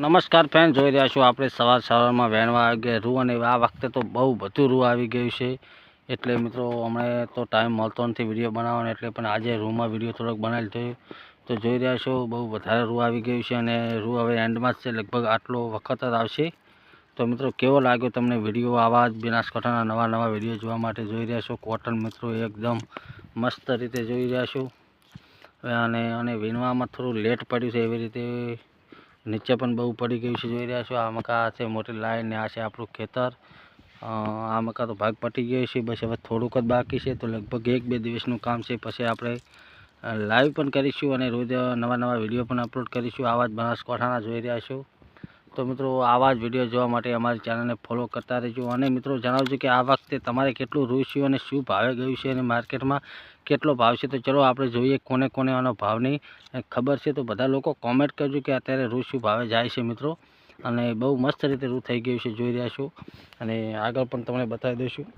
નમસ્કાર ફ્રેન્ડ, જોઈ રહ્યા છો આપણે સવારમાં વહેણવા આવી ગયા રૂ, અને આ વખતે તો બહુ બધું રૂ આવી ગયું છે. એટલે મિત્રો અમને તો ટાઈમ મળતો નથી વિડીયો બનાવવાનો, એટલે પણ આજે રૂમાં વિડીયો થોડોક બનાવી લીધો. તો જોઈ રહ્યા છો બહુ વધારે રૂ આવી ગયું છે, અને રૂ હવે એન્ડમાં જ છે, લગભગ આટલો વખત જ આવશે. તો મિત્રો કેવો લાગ્યો તમને વિડીયો? આવા જ બનાસકાંઠાના નવા વિડીયો જોવા માટે જોઈ રહ્યા છો. કોટન મિત્રો એકદમ મસ્ત રીતે જોઈ રહ્યા છો. અને વીણવામાં થોડું લેટ પડ્યું છે, એવી રીતે નીચે પણ બહુ પડી ગયું છે. જોઈ રહ્યા છો આ મકા છે મોટી લાઈન, ને આ છે આપણું ખેતર. આ મકા તો ભાગ પટી ગયો છે, બસ હવે થોડુંક જ બાકી છે. તો લગભગ 1-2 દિવસનું કામ છે, પછી આપણે લાઈવ પણ કરીશું અને રોજ નવા વિડીયો પણ અપલોડ કરીશું. આવા જ બનાસકાંઠાના જોઈ રહ્યા છો. તો મિત્રો આવા જ વિડીયો જોવા માટે અમારી ચેનલને ફોલો કરતા રહેજો. અને મિત્રો જણાવજો કે આ વખતે તમારે કેટલું રૂ છે અને શું ભાવે ગયું છે, અને માર્કેટમાં કેટલો ભાવ છે. તો ચલો આપણે જોઈએ કોને આનો ભાવની ખબર છે. તો બધા લોકો કોમેન્ટ કરજો કે અત્યારે રૂ શું ભાવે જાય છે મિત્રો. અને બહુ મસ્ત રીતે રૂ થઈ ગયું છે, જોઈ રહ્યા છો. અને આગળ પણ તમને બતાવી દઈશું.